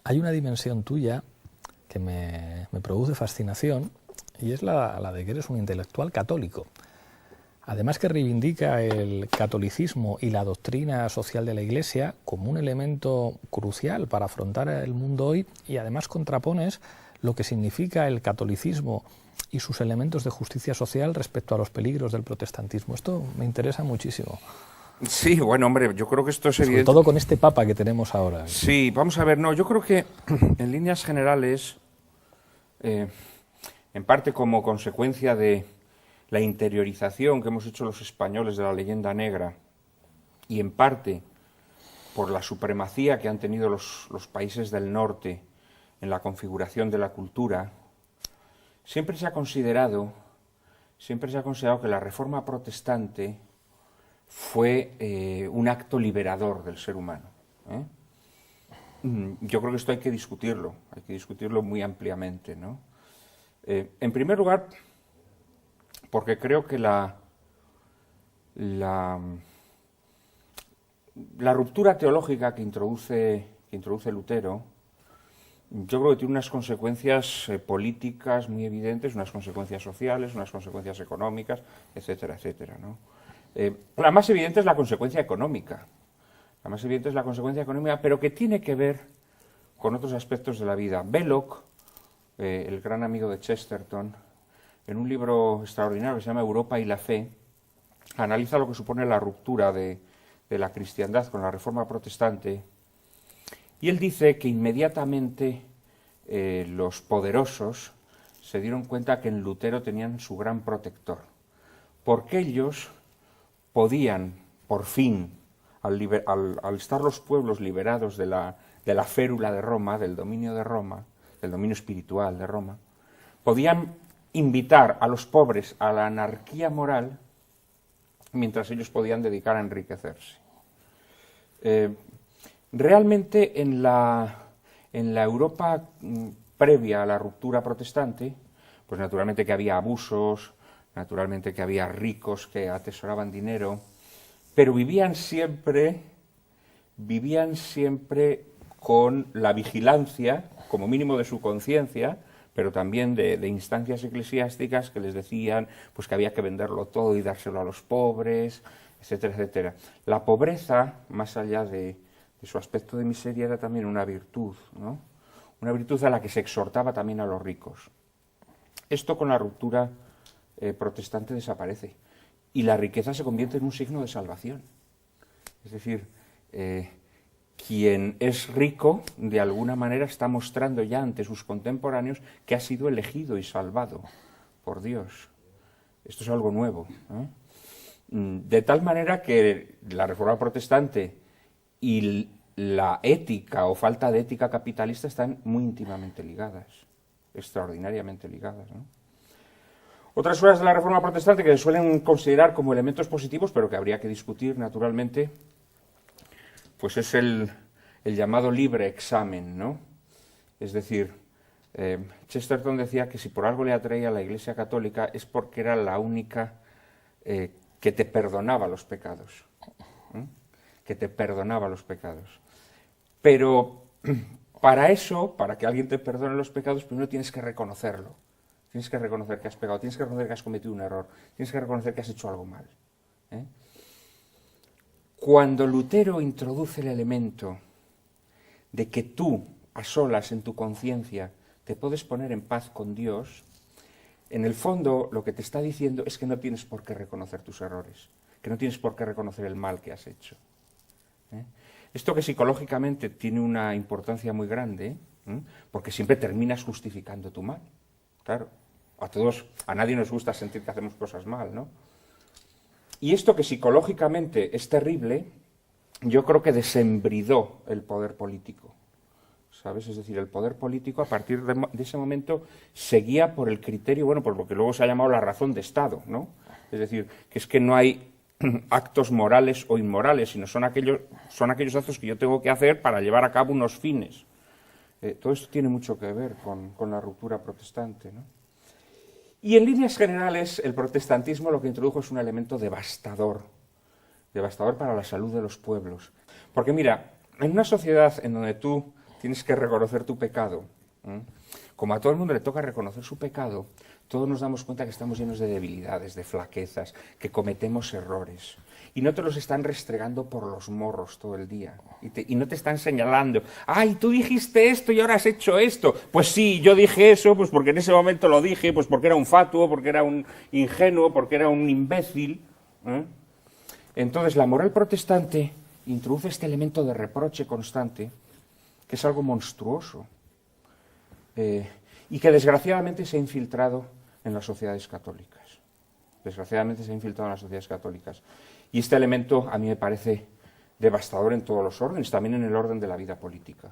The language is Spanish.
hay una dimensión tuya que me produce fascinación y es la de que eres un intelectual católico. Además que reivindica el catolicismo y la doctrina social de la Iglesia como un elemento crucial para afrontar el mundo hoy, y además contrapones lo que significa el catolicismo y sus elementos de justicia social respecto a los peligros del protestantismo. Esto me interesa muchísimo. Sí, bueno, hombre, yo creo que esto es evidente. Sobre todo con este papa que tenemos ahora. Sí, vamos a ver, no, yo creo que en líneas generales, en parte como consecuencia de la interiorización que hemos hecho los españoles de la leyenda negra, y en parte por la supremacía que han tenido los países del norte en la configuración de la cultura, siempre se ha considerado que la Reforma protestante fue un acto liberador del ser humano. Yo creo que esto hay que discutirlo muy ampliamente, ¿no? En primer lugar, porque creo que la ruptura teológica que introduce Lutero, yo creo que tiene unas consecuencias políticas muy evidentes, unas consecuencias sociales, unas consecuencias económicas, etcétera, etcétera, ¿no? La más evidente es la consecuencia económica. Pero que tiene que ver con otros aspectos de la vida. Belloc, el gran amigo de Chesterton, en un libro extraordinario que se llama Europa y la fe, analiza lo que supone la ruptura de la cristiandad con la Reforma protestante, y él dice que inmediatamente los poderosos se dieron cuenta que en Lutero tenían su gran protector, porque ellos podían, por fin, al estar los pueblos liberados de la férula de Roma, del dominio espiritual de Roma, podían invitar a los pobres a la anarquía moral mientras ellos podían dedicar a enriquecerse. Realmente en la Europa previa a la ruptura protestante, pues naturalmente que había abusos, naturalmente que había ricos que atesoraban dinero, pero vivían siempre con la vigilancia, como mínimo de su conciencia, pero también de instancias eclesiásticas que les decían pues que había que venderlo todo y dárselo a los pobres, etcétera, etcétera. La pobreza, más allá de su aspecto de miseria, era también una virtud, ¿no? Una virtud a la que se exhortaba también a los ricos. Esto con la ruptura protestante desaparece, y la riqueza se convierte en un signo de salvación. Es decir, quien es rico, de alguna manera está mostrando ya ante sus contemporáneos que ha sido elegido y salvado por Dios. Esto es algo nuevo, ¿eh? De tal manera que la Reforma protestante y la ética o falta de ética capitalista están muy íntimamente ligadas, extraordinariamente ligadas, ¿no? Otras cosas de la Reforma protestante que se suelen considerar como elementos positivos, pero que habría que discutir naturalmente, pues es el llamado libre examen, ¿no? Es decir, Chesterton decía que si por algo le atraía a la Iglesia Católica es porque era la única que te perdonaba los pecados, que te perdonaba los pecados. Pero para eso, para que alguien te perdone los pecados, primero tienes que reconocerlo. Tienes que reconocer que has pecado, tienes que reconocer que has cometido un error, tienes que reconocer que has hecho algo mal, ¿eh? Cuando Lutero introduce el elemento de que tú, a solas en tu conciencia, te puedes poner en paz con Dios, en el fondo lo que te está diciendo es que no tienes por qué reconocer tus errores, que no tienes por qué reconocer el mal que has hecho, ¿eh? Esto que psicológicamente tiene una importancia muy grande, porque siempre terminas justificando tu mal. Claro, a nadie nos gusta sentir que hacemos cosas mal, ¿no? Y esto que psicológicamente es terrible, yo creo que desembridó el poder político, ¿sabes? Es decir, el poder político a partir de ese momento seguía por el criterio, bueno, por lo que luego se ha llamado la razón de Estado, ¿no? Es decir, que es que no hay actos morales o inmorales, sino son aquellos actos que yo tengo que hacer para llevar a cabo unos fines. Todo esto tiene mucho que ver con la ruptura protestante, ¿no? Y en líneas generales, el protestantismo lo que introdujo es un elemento devastador para la salud de los pueblos. Porque mira, en una sociedad en donde tú tienes que reconocer tu pecado. Como a todo el mundo le toca reconocer su pecado, todos nos damos cuenta que estamos llenos de debilidades, de flaquezas, que cometemos errores. Y no te los están restregando por los morros todo el día. Y no te están señalando, ¡ay, tú dijiste esto y ahora has hecho esto! Pues sí, yo dije eso, pues porque en ese momento lo dije, pues porque era un fatuo, porque era un ingenuo, porque era un imbécil. Entonces, la moral protestante introduce este elemento de reproche constante, que es algo monstruoso, y que desgraciadamente se ha infiltrado en las sociedades católicas. Desgraciadamente se ha infiltrado en las sociedades católicas. Y este elemento a mí me parece devastador en todos los órdenes, también en el orden de la vida política.